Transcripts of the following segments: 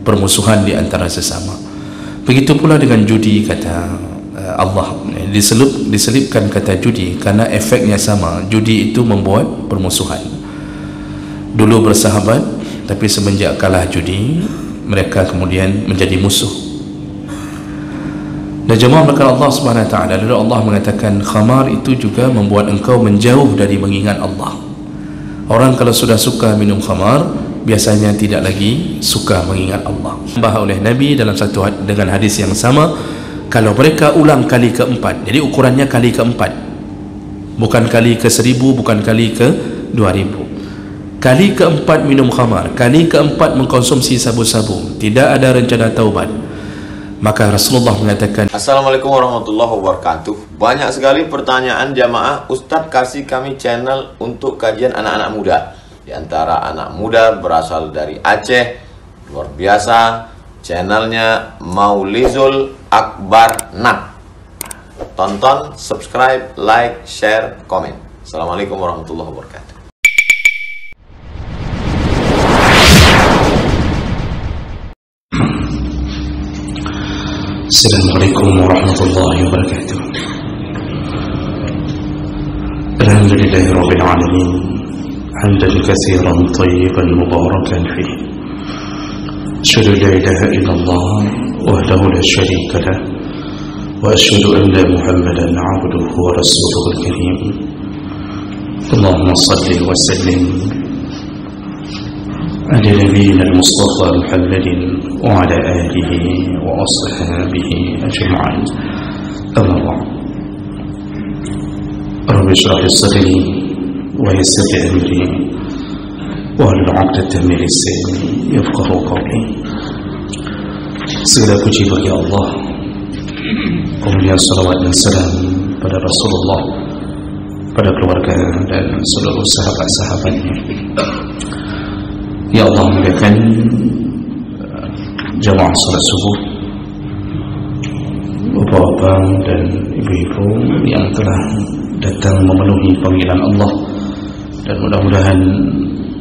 permusuhan di antara sesama. Begitu pula dengan judi, kata Allah, diselipkan kata judi karena efeknya sama. Judi itu membuat permusuhan. Dulu bersahabat, tapi semenjak kalah judi, mereka kemudian menjadi musuh. Dan jemaah melakukan Allah Subhanahu Wa Taala, lalu Allah mengatakan khamar itu juga membuat engkau menjauh dari mengingat Allah. Orang kalau sudah suka minum khamar, biasanya tidak lagi suka mengingat Allah. Bahas oleh Nabi dalam dengan hadis yang sama, kalau mereka ulang kali keempat, jadi ukurannya kali keempat, bukan kali ke 1000, bukan kali ke 2000. Kali keempat minum khamar, kali keempat mengkonsumsi sabu-sabu, tidak ada rencana taubat, maka Rasulullah mengatakan, Assalamualaikum warahmatullahi wabarakatuh. Banyak sekali pertanyaan jamaah, Ustadz kasih kami channel untuk kajian anak-anak muda. Di antara anak muda berasal dari Aceh, luar biasa, channelnya Maulizul Akbar Nak. Tonton, subscribe, like, share, komen. Assalamualaikum warahmatullahi wabarakatuh. Assalamualaikum warahmatullahi wabarakatuh. Alhamdulillahi rabbil alamin, hamdan katsiran thayyiban mubarakan fihi. Asyhadu la ilaha illallah wahdahu la syarika lah, wa asyhadu anna Muhammadan 'abduhu wa rasuluhu al-karim. Allahumma shalli wa sallim ala nabiyyina al-mustafa Muhammadin wa ala alihi wa ashabihi ajma'in. Amma ba'd. Rabbi shrah li sadri wa yassir li amri wahlul 'uqdatam min lisani yafqahu qawli. Segala puji bagi Allah, kemudian salawat dan salam pada Rasulullah, pada keluarga dan seluruh sahabat-sahabatnya. Ya Allah, muliakan jamaah salat subuh, bapak-bapak dan ibu-ibu yang telah datang memenuhi panggilan Allah, dan mudah-mudahan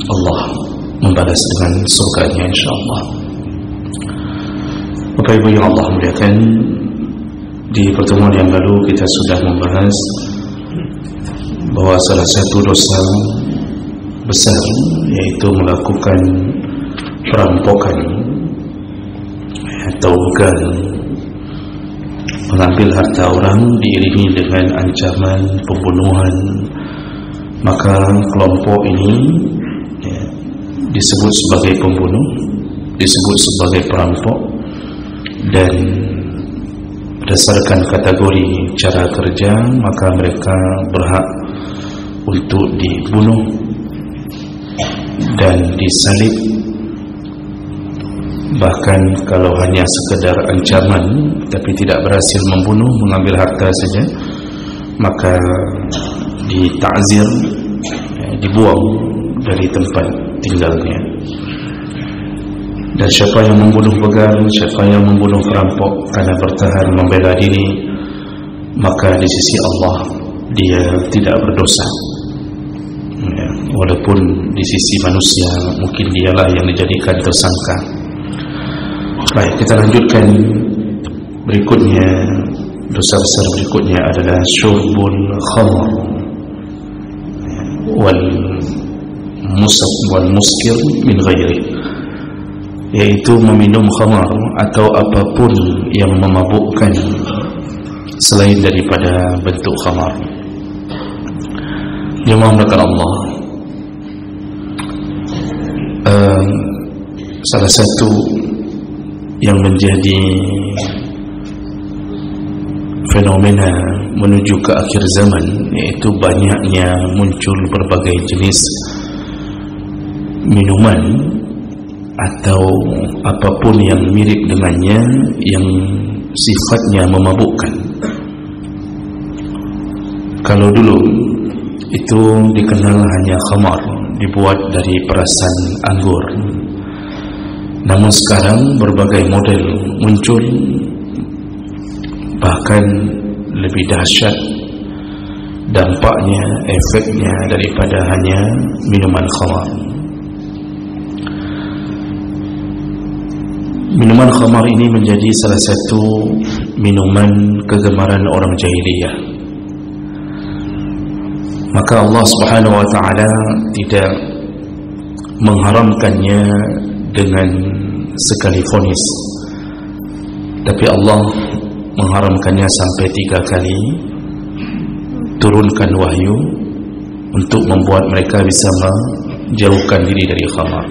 Allah membalas dengan surganya insyaAllah. Bapak ibu yang Allah muliakan, di pertemuan yang lalu kita sudah membahas bahwa salah satu dosa besar yaitu melakukan perampokan atau begal, mengambil harta orang diiringi dengan ancaman pembunuhan. Maka kelompok ini disebut sebagai pembunuh, disebut sebagai perampok, dan berdasarkan kategori cara kerja maka mereka berhak untuk dibunuh dan disalib. Bahkan kalau hanya sekedar ancaman tapi tidak berhasil membunuh, mengambil harta saja, maka ditakzir, dibuang dari tempat tinggalnya. Dan siapa yang membunuh begal, siapa yang membunuh perampok karena bertahan membela diri, maka di sisi Allah dia tidak berdosa. Walaupun di sisi manusia mungkin dialah yang dijadikan tersangka. Baik, kita lanjutkan. Berikutnya, dosa besar berikutnya adalah syurbul khamr wal muskir min ghairi, yaitu meminum khamar atau apapun yang memabukkan selain daripada bentuk khamar. Jemaah melakukan Allah, salah satu yang menjadi fenomena menuju ke akhir zaman yaitu banyaknya muncul berbagai jenis minuman atau apapun yang mirip dengannya yang sifatnya memabukkan. Kalau dulu itu dikenal hanya khamar, dibuat dari perasan anggur. Namun sekarang berbagai model muncul, bahkan lebih dahsyat dampaknya, efeknya daripada hanya minuman khamar. Minuman khamar ini menjadi salah satu minuman kegemaran orang jahiliyah. Maka Allah Subhanahu wa ta'ala tidak mengharamkannya dengan sekali vonis, tapi Allah mengharamkannya sampai 3 kali turunkan wahyu untuk membuat mereka bisa menjauhkan diri dari khamar.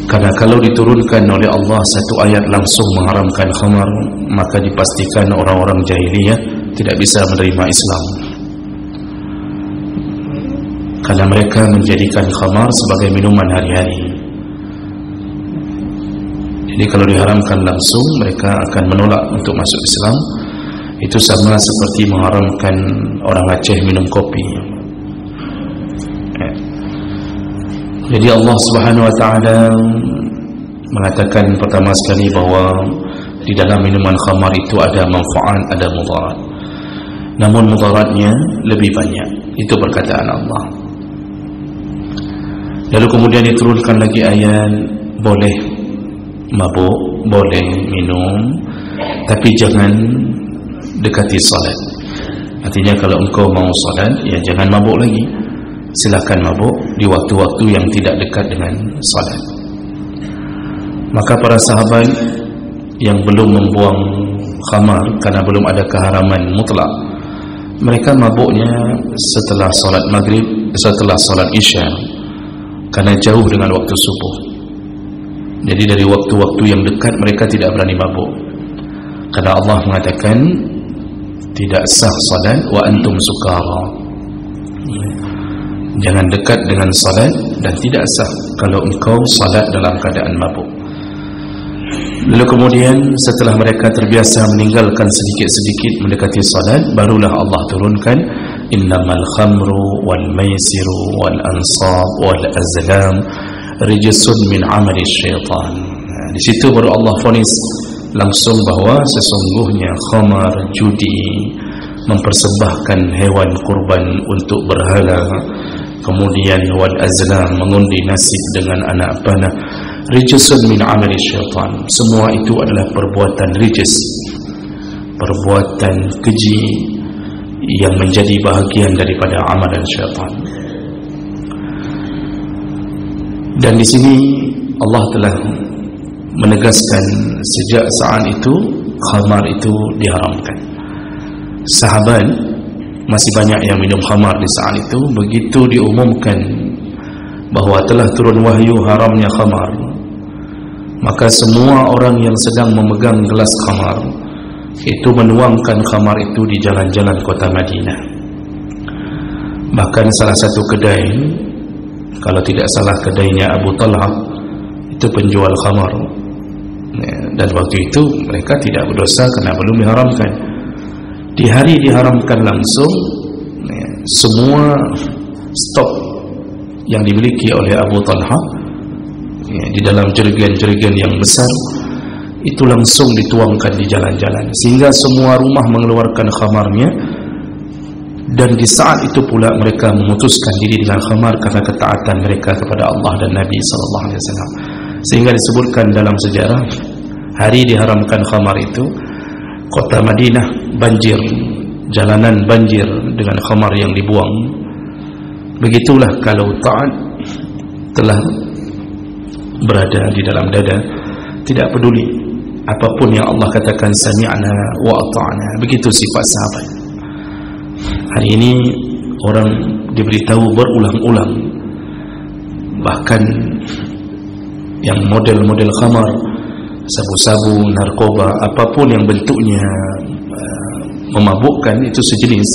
Karena kalau diturunkan oleh Allah satu ayat langsung mengharamkan khamar, maka dipastikan orang-orang jahiliyah tidak bisa menerima Islam, karena mereka menjadikan khamar sebagai minuman hari-hari. Jadi kalau diharamkan langsung, mereka akan menolak untuk masuk Islam. Itu sama seperti mengharamkan orang Aceh minum kopi. Jadi Allah Subhanahu wa ta'ala mengatakan pertama sekali bahawa di dalam minuman khamar itu ada manfaat, ada mudarat. Namun mudaratnya lebih banyak. Itu perkataan Allah. Lalu kemudian diturunkan lagi ayat, boleh mabuk, boleh minum, tapi jangan dekati salat. Artinya kalau engkau mau salat, ya jangan mabuk lagi. Silakan mabuk di waktu-waktu yang tidak dekat dengan salat. Maka para sahabat yang belum membuang khamar karena belum ada keharaman mutlak, mereka mabuknya setelah salat maghrib, setelah salat isya, karena jauh dengan waktu subuh. Jadi dari waktu-waktu yang dekat mereka tidak berani mabuk, karena Allah mengatakan tidak sah salat wa antum sukara. Jangan dekat dengan salat, dan tidak sah kalau engkau salat dalam keadaan mabuk. Lalu kemudian setelah mereka terbiasa meninggalkan sedikit-sedikit mendekati salat, barulah Allah turunkan innamal khamru wal maisiru wal ansab wal azlam rijsun min amali syaitan. Di situ baru Allah vonis langsung bahawa sesungguhnya khamar, judi, mempersembahkan hewan kurban untuk berhala, kemudian wal azlam, mengundi nasib dengan anak panah, rijsun min amali syaitan. Semua itu adalah perbuatan rijis, perbuatan keji yang menjadi bahagian daripada amalan syaitan. Dan di sini Allah telah menegaskan sejak saat itu khamar itu diharamkan. Sahabat masih banyak yang minum khamar di saat itu. Begitu diumumkan bahawa telah turun wahyu haramnya khamar, maka semua orang yang sedang memegang gelas khamar itu menuangkan khamar itu di jalan-jalan kota Madinah. Bahkan salah satu kedai, kalau tidak salah kedainya Abu Talha, itu penjual khamar, dan waktu itu mereka tidak berdosa karena belum diharamkan. Di hari diharamkan langsung, semua stok yang dimiliki oleh Abu Talha di dalam jerigen-jerigen yang besar itu langsung dituangkan di jalan-jalan, sehingga semua rumah mengeluarkan khamarnya. Dan di saat itu pula mereka memutuskan diri dengan khamar karena ketaatan mereka kepada Allah dan Nabi SAW. Sehingga disebutkan dalam sejarah, hari diharamkan khamar itu, kota Madinah banjir, jalanan banjir dengan khamar yang dibuang. Begitulah kalau taat telah berada di dalam dada, tidak peduli apapun yang Allah katakan, sami'na wa ata'na. Begitu sifat sahabat. Hari ini orang diberitahu berulang-ulang, bahkan yang model-model khamar, sabu-sabu, narkoba, apapun yang bentuknya memabukkan, itu sejenis,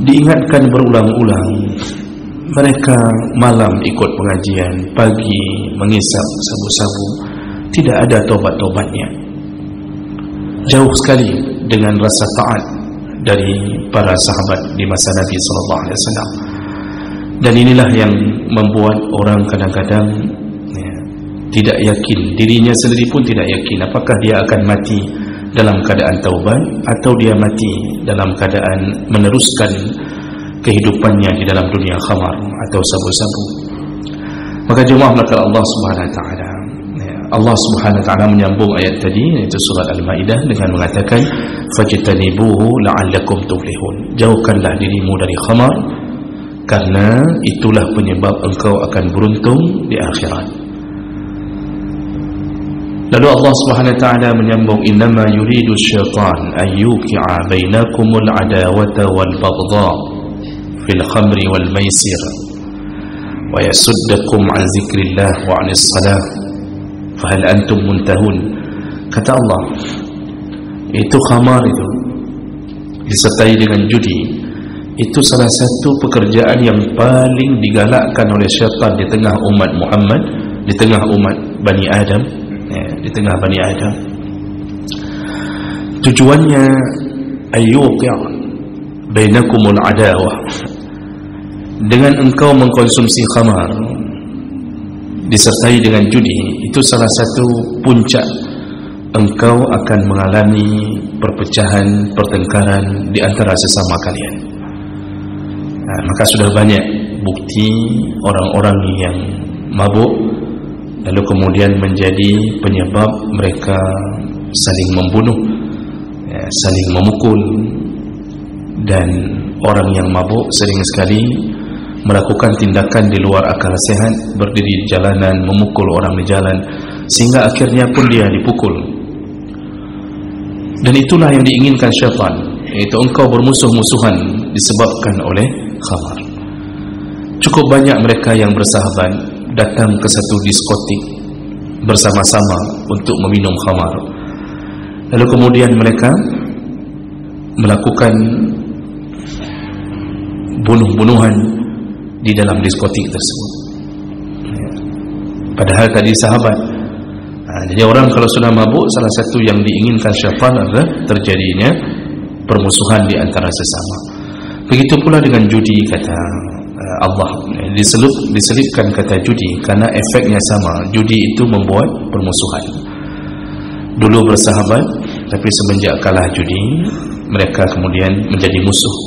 diingatkan berulang-ulang. Mereka malam ikut pengajian, pagi mengisap sabu-sabu, tidak ada tobat-tobatnya. Jauh sekali dengan rasa taat dari para sahabat di masa Nabi SAW. Dan inilah yang membuat orang kadang-kadang tidak yakin, dirinya sendiri pun tidak yakin apakah dia akan mati dalam keadaan taubat atau dia mati dalam keadaan meneruskan kehidupannya di dalam dunia khamar atau sabu-sabu. Maka jemaah belakang Allah Subhanahu wa ta'ala, Allah Subhanahu wa taala menyambung ayat tadi, iaitu surat Al-Maidah, dengan mengatakan fajtanibuhu la'allakum tuflihun. Jauhkanlah dirimu dari khamar, karena itulah penyebab engkau akan beruntung di akhirat. Lalu Allah Subhanahu wa taala menyambung, innama yuridu syaitan ayyuqi'a bainakumul adawata wal baghdha fil khamri wal maisir wa yasuddakum an zikrillah wa 'anis salah fahal antum muntahun. Kata Allah, itu khamar itu disertai dengan judi, itu salah satu pekerjaan yang paling digalakkan oleh syaitan di tengah umat Muhammad, di tengah umat Bani Adam, di tengah Bani Adam. Tujuannya ayyuqi' bainakumul adawah, dengan engkau mengkonsumsi khamar disertai dengan judi, itu salah satu puncak engkau akan mengalami perpecahan, pertengkaran di antara sesama kalian. Maka sudah banyak bukti orang-orang yang mabuk lalu kemudian menjadi penyebab mereka saling membunuh, saling memukul, dan orang yang mabuk sering sekali melakukan tindakan di luar akal sehat, berdiri di jalanan, memukul orang di jalan, sehingga akhirnya pun dia dipukul. Dan itulah yang diinginkan syaitan, yaitu engkau bermusuh-musuhan disebabkan oleh khamar. Cukup banyak mereka yang bersahabat datang ke satu diskotik bersama-sama untuk meminum khamar, lalu kemudian mereka melakukan bunuh-bunuhan di dalam diskotik tersebut, padahal tadi sahabat. Jadi orang kalau sudah mabuk, salah satu yang diinginkan syaitan adalah terjadinya permusuhan di antara sesama. Begitu pula dengan judi, kata Allah, diselipkan kata judi karena efeknya sama. Judi itu membuat permusuhan. Dulu bersahabat, tapi semenjak kalah judi, mereka kemudian menjadi musuh.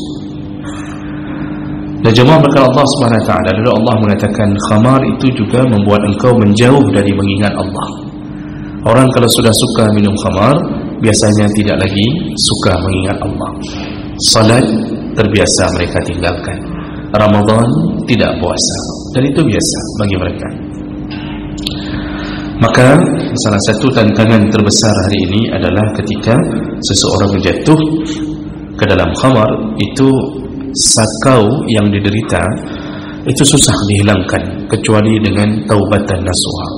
Dan jemaah berkata Allah Subhanahu wa taala, lalu Allah mengatakan khamar itu juga membuat engkau menjauh dari mengingat Allah. Orang kalau sudah suka minum khamar, biasanya tidak lagi suka mengingat Allah. Salat terbiasa mereka tinggalkan, Ramadan tidak puasa, dan itu biasa bagi mereka. Maka salah satu tantangan terbesar hari ini adalah ketika seseorang jatuh ke dalam khamar, itu sakau yang diderita itu susah dihilangkan kecuali dengan taubatan nasuha.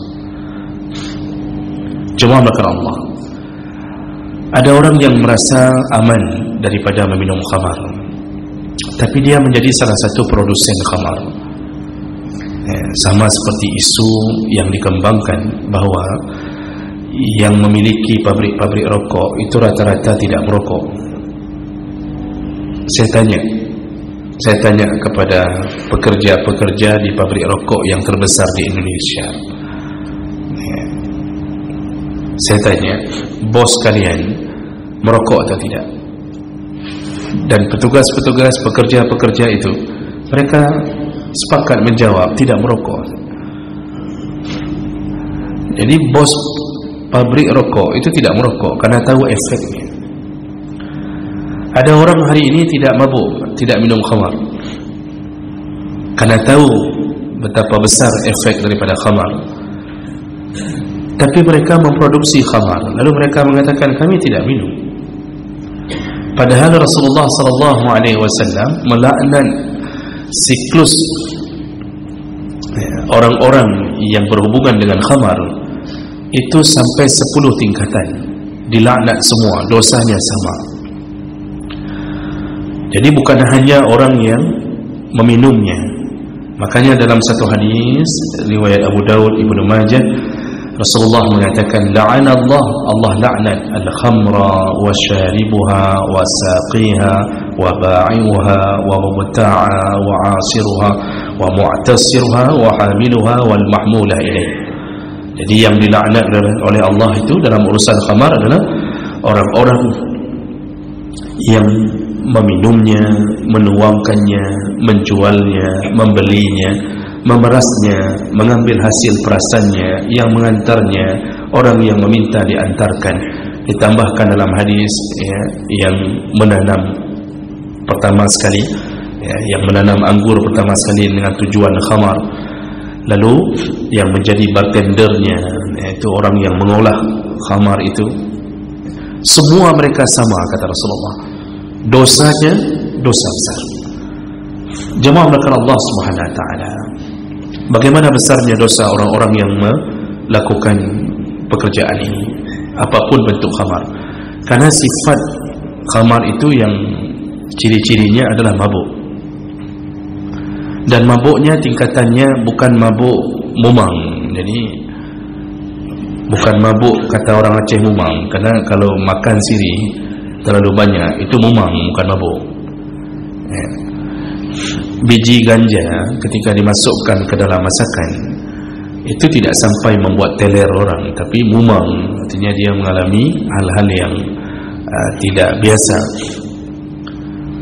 Jemaah berkata Allah, ada orang yang merasa aman daripada meminum khamar, tapi dia menjadi salah satu produsen khamar. Sama seperti isu yang dikembangkan bahawa yang memiliki pabrik-pabrik rokok itu rata-rata tidak merokok. Saya tanya kepada pekerja-pekerja di pabrik rokok yang terbesar di Indonesia. Saya tanya, bos kalian merokok atau tidak? Dan petugas-petugas, pekerja-pekerja itu, mereka sepakat menjawab tidak merokok. Jadi bos pabrik rokok itu tidak merokok karena tahu efeknya. Ada orang hari ini tidak mabuk, tidak minum khamar, karena tahu betapa besar efek daripada khamar. Tapi mereka memproduksi khamar, lalu mereka mengatakan kami tidak minum. Padahal Rasulullah SAW melaknat siklus orang-orang yang berhubungan dengan khamar itu sampai 10 tingkatan, dilaknat semua, dosanya sama. Jadi bukan hanya orang yang meminumnya. Makanya dalam satu hadis riwayat Abu Daud, Ibnu Majah, Rasulullah mengatakan la'anallah, Allah laknat al-khamra wa syaribuha wa saqiha wa ba'i'uha wa mubta'a wa 'asiruha wa mu'tasiruha wa hamiluha wal mahmulah ilaih. Jadi yang dilaknat oleh Allah itu dalam urusan khamar adalah orang-orang yang meminumnya, menuangkannya, menjualnya, membelinya, memerasnya, mengambil hasil perasannya, yang mengantarnya, orang yang meminta diantarkan. Ditambahkan dalam hadis ya, yang menanam pertama sekali ya, yang menanam anggur pertama sekali dengan tujuan khamar, lalu yang menjadi bartendernya, yaitu orang yang mengolah khamar itu, semua mereka sama, kata Rasulullah, dosanya dosa besar. Jemaah melakukan Allah Subhanahu wa taala, bagaimana besarnya dosa orang-orang yang melakukan pekerjaan ini, apapun bentuk khamar. Karena sifat khamar itu yang ciri-cirinya adalah mabuk, dan mabuknya tingkatannya bukan mabuk mumang. Jadi bukan mabuk kata orang Aceh mumang, karena kalau makan sirih terlalu banyak itu mumang, bukan mabuk ya. Biji ganja ketika dimasukkan ke dalam masakan itu tidak sampai membuat teler orang, tapi mumang, artinya dia mengalami hal-hal yang tidak biasa.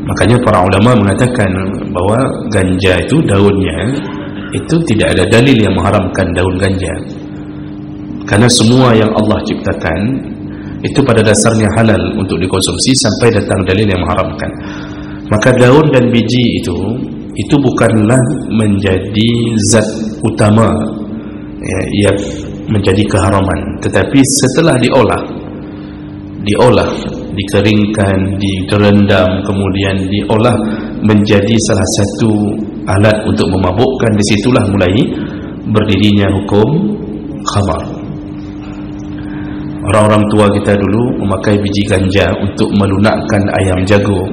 Makanya para ulama mengatakan bahwa ganja itu daunnya itu tidak ada dalil yang mengharamkan daun ganja, karena semua yang Allah ciptakan itu pada dasarnya halal untuk dikonsumsi sampai datang dalil yang mengharamkan. Maka daun dan biji itu bukanlah menjadi zat utama ya, yang menjadi keharaman, tetapi setelah diolah, dikeringkan, direndam, kemudian diolah menjadi salah satu alat untuk memabukkan, disitulah mulai berdirinya hukum khamar. Orang-orang tua kita dulu memakai biji ganja untuk melunakkan ayam jago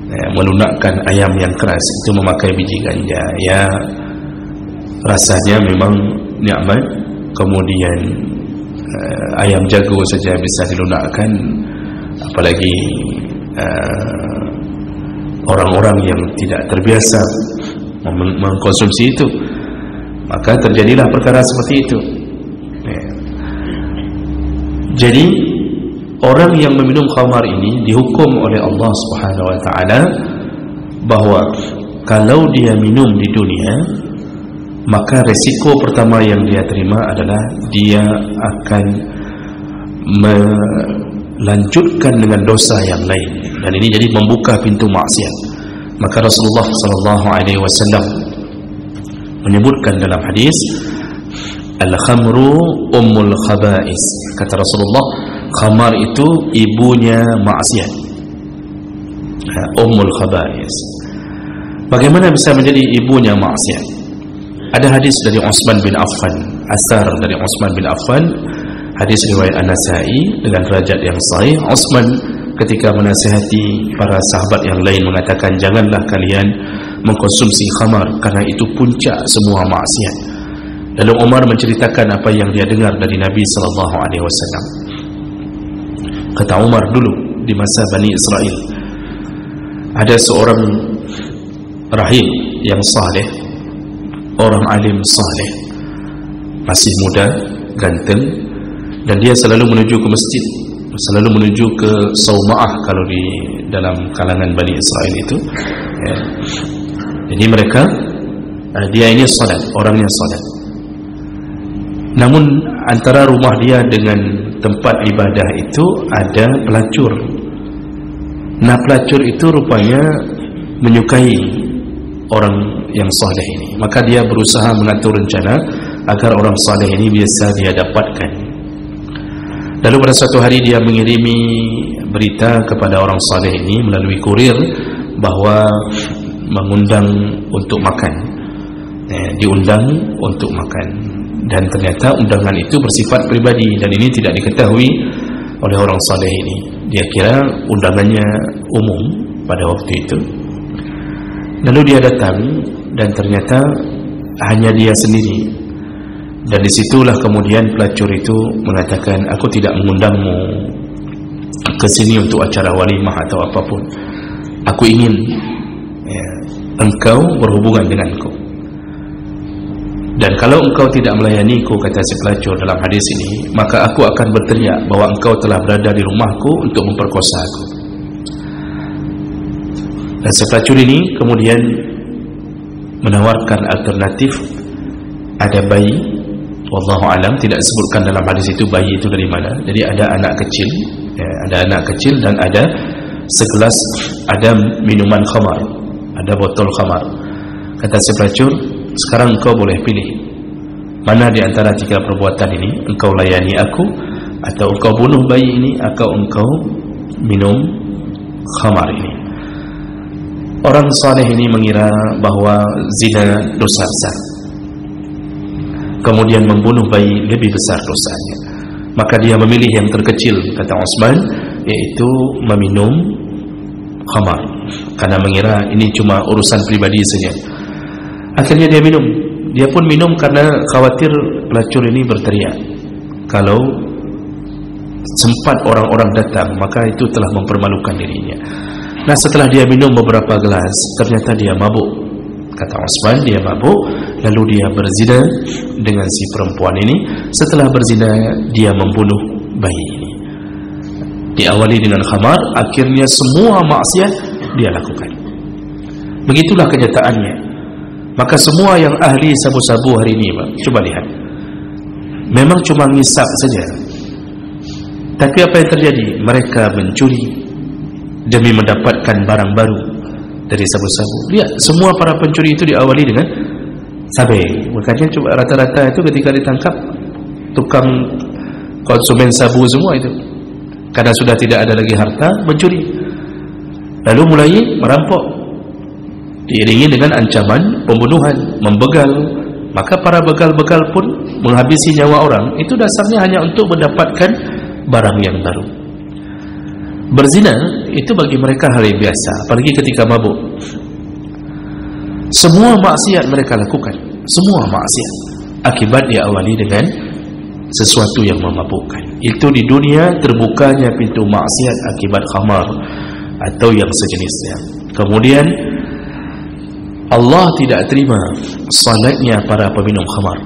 ya, melunakkan ayam yang keras, itu memakai biji ganja ya, rasanya memang nikmat. Kemudian ayam jago saja bisa dilunakkan, apalagi orang-orang yang tidak terbiasa mengkonsumsi itu, maka terjadilah perkara seperti itu ya. Jadi orang yang meminum khamar ini dihukum oleh Allah Subhanahu wa taala bahwa kalau dia minum di dunia, maka resiko pertama yang dia terima adalah dia akan melanjutkan dengan dosa yang lain, dan ini jadi membuka pintu maksiat. Maka Rasulullah sallallahu alaihi wasallam menyebutkan dalam hadis, al-khamru ummul khaba'is, kata Rasulullah, khamar itu ibunya maksiat, ummul khaba'is. Bagaimana bisa menjadi ibunya maksiat? Ada hadis dari Utsman bin Affan, asar dari Utsman bin Affan, hadis riwayat An-Nasa'i dengan derajat yang sahih. Utsman ketika menasihati para sahabat yang lain mengatakan, janganlah kalian mengkonsumsi khamar karena itu puncak semua maksiat. Lalu Umar menceritakan apa yang dia dengar dari Nabi sallallahu alaihi wasallam. Kata Umar, dulu di masa Bani Israel ada seorang rahib yang saleh, orang alim saleh, masih muda, ganteng, dan dia selalu menuju ke masjid, selalu menuju ke Sauma'ah kalau di dalam kalangan Bani Israel itu ya. Jadi mereka, dia ini salat, orangnya salat, namun antara rumah dia dengan tempat ibadah itu ada pelacur. Nah, pelacur itu rupanya menyukai orang yang saleh ini, maka dia berusaha mengatur rencana agar orang saleh ini bisa dia dapatkan. Lalu pada suatu hari dia mengirimi berita kepada orang saleh ini melalui kurir bahwa mengundang untuk makan, diundang untuk makan, dan ternyata undangan itu bersifat pribadi dan ini tidak diketahui oleh orang saleh ini. Dia kira undangannya umum pada waktu itu. Lalu dia datang dan ternyata hanya dia sendiri. Dan disitulah kemudian pelacur itu mengatakan, aku tidak mengundangmu ke sini untuk acara walimah atau apapun. Aku ingin engkau berhubungan denganku. Dan kalau engkau tidak melayaniku, kata si pelacur dalam hadis ini, maka aku akan berteriak bahwa engkau telah berada di rumahku untuk memperkosa aku. Dan si pelacur ini kemudian menawarkan alternatif. Ada bayi, wallahu alam, tidak sebutkan dalam hadis itu bayi itu dari mana. Jadi ada anak kecil, ada anak kecil dan ada segelas, ada minuman khamar, ada botol khamar. Kata si pelacur, sekarang engkau boleh pilih mana di antara 3 perbuatan ini, engkau layani aku, atau engkau bunuh bayi ini, atau engkau minum khamar ini. Orang saleh ini mengira bahawa zina dosa besar, kemudian membunuh bayi lebih besar dosanya. Maka dia memilih yang terkecil, kata Utsman, yaitu meminum khamar, karena mengira ini cuma urusan pribadi saja. Akhirnya dia minum. Dia pun minum karena khawatir pelacur ini berteriak. Kalau sempat orang-orang datang, maka itu telah mempermalukan dirinya. Nah, setelah dia minum beberapa gelas, ternyata dia mabuk. Kata Utsman, dia mabuk, lalu dia berzina dengan si perempuan ini. Setelah berzina, dia membunuh bayi ini. Diawali dengan khamar, akhirnya semua maksiat dia lakukan. Begitulah kenyataannya. Maka semua yang ahli sabu-sabu hari ini, Pak, coba lihat, memang cuma ngisap saja. Tapi apa yang terjadi? Mereka mencuri demi mendapatkan barang baru dari sabu-sabu. Lihat, semua para pencuri itu diawali dengan sabe. Makanya coba rata-rata itu ketika ditangkap, tukang konsumen sabu semua itu, karena sudah tidak ada lagi harta, mencuri. Lalu mulai merampok, diiringi dengan ancaman pembunuhan, membegal. Maka para begal-begal pun menghabisi nyawa orang. Itu dasarnya hanya untuk mendapatkan barang yang baru. Berzina itu bagi mereka hal yang biasa, apalagi ketika mabuk. Semua maksiat mereka lakukan, semua maksiat, akibat diawali dengan sesuatu yang memabukkan. Itu di dunia terbukanya pintu maksiat akibat khamar atau yang sejenisnya. Kemudian Allah tidak terima salatnya para peminum khamar.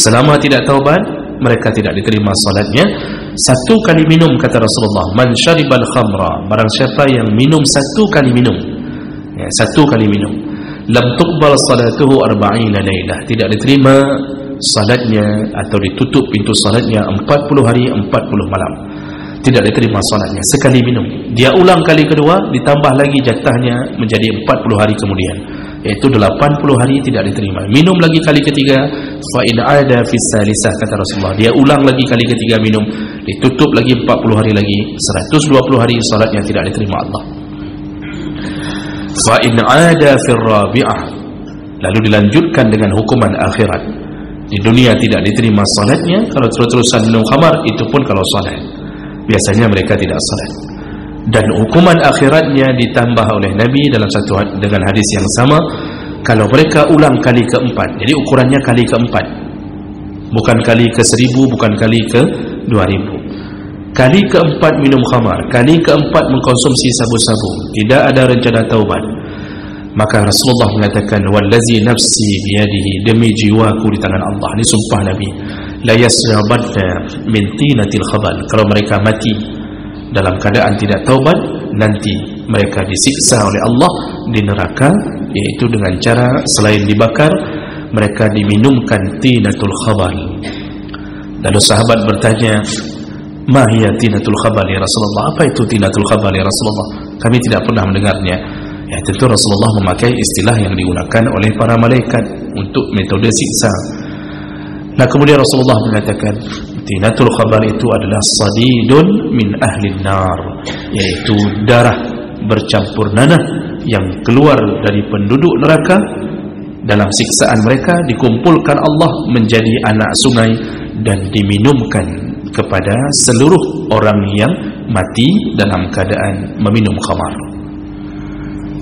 Selama tidak taubat, mereka tidak diterima salatnya. 1 kali minum, kata Rasulullah, man syaribal khamra, barang siapa yang minum 1 kali minum, 1 kali minum, lam tuqbal salatuhu 40 lailah, tidak diterima salatnya atau ditutup pintu salatnya 40 hari 40 malam. Tidak diterima salatnya sekali minum. Dia ulang kali kedua, ditambah lagi jatahnya menjadi 40 hari kemudian, yaitu 80 hari tidak diterima. Minum lagi kali ketiga, fa in ada fi salisah, kata Rasulullah, dia ulang lagi kali ketiga minum, ditutup lagi 40 hari lagi, 120 hari salatnya tidak diterima Allah. Fa in ada fi rabi'ah, lalu dilanjutkan dengan hukuman akhirat. Di dunia tidak diterima salatnya kalau terus-terusan minum khamar, itu pun kalau salat. Biasanya mereka tidak salat. Dan hukuman akhiratnya ditambah oleh Nabi dalam dengan hadis yang sama, kalau mereka ulang kali keempat. Jadi ukurannya kali keempat, bukan kali ke 1000, bukan kali ke 2000. Kali keempat minum khamar, kali keempat mengkonsumsi sabu-sabu, tidak ada rencana taubat, maka Rasulullah mengatakan, wallazi nafsi biyadihi, demi jiwaku di tangan Allah, ini sumpah Nabi, la yasrabanna min tinatil khabal, kalau mereka mati dalam keadaan tidak taubat, nanti mereka disiksa oleh Allah di neraka, yaitu dengan cara selain dibakar, mereka diminumkan tinatul khabal. Lalu sahabat bertanya, ma hiya tinatul khabal ya Rasulullah, apa itu tinatul khabal ya Rasulullah, kami tidak pernah mendengarnya. Ya, tentu Rasulullah memakai istilah yang digunakan oleh para malaikat untuk metode siksa. Nah, kemudian Rasulullah mengatakan, tinatul khabar itu adalah sadidun min ahli nar, yaitu darah bercampur nanah yang keluar dari penduduk neraka. Dalam siksaan mereka dikumpulkan Allah menjadi anak sungai dan diminumkan kepada seluruh orang yang mati dalam keadaan meminum khamar.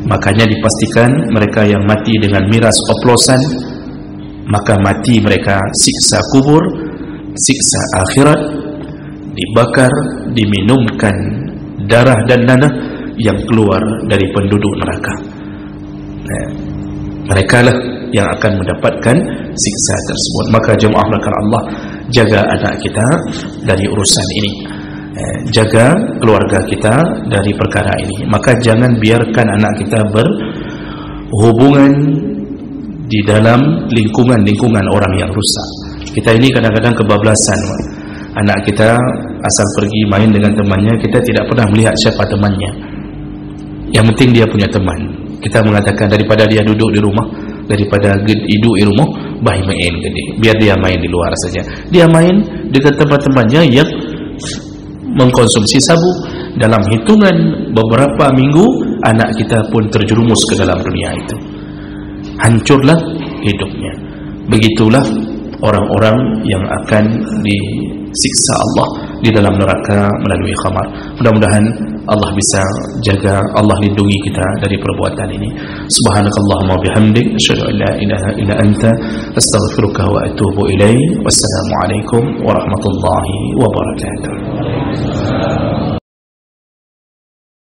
Makanya dipastikan mereka yang mati dengan miras oplosan, maka mati mereka siksa kubur, siksa akhirat, dibakar, diminumkan darah dan nanah yang keluar dari penduduk neraka. Nah, mereka lah yang akan mendapatkan siksa tersebut. Maka jemaah belakang Allah, jaga anak kita dari urusan ini, jaga keluarga kita dari perkara ini. Maka jangan biarkan anak kita hubungan di dalam lingkungan orang yang rusak. Kita ini kadang-kadang kebablasan. Anak kita asal pergi main dengan temannya, kita tidak pernah melihat siapa temannya. Yang penting dia punya teman. Kita mengatakan daripada dia duduk di rumah, daripada duduk di rumah, baik main ke dia. Biar dia main di luar saja. Dia main dengan teman-temannya yang mengkonsumsi sabu. Dalam hitungan beberapa minggu, anak kita pun terjerumus ke dalam dunia itu. Hancurlah hidupnya. Begitulah orang-orang yang akan disiksa Allah di dalam neraka melalui khamar. Mudah-mudahan Allah bisa jaga, Allah lindungi kita dari perbuatan ini. Subhanakallahumma bihamdik, asyhadu an la ilaha illa anta, astaghfiruka wa atubu ilaik. Wassalamualaikum warahmatullahi wabarakatuh.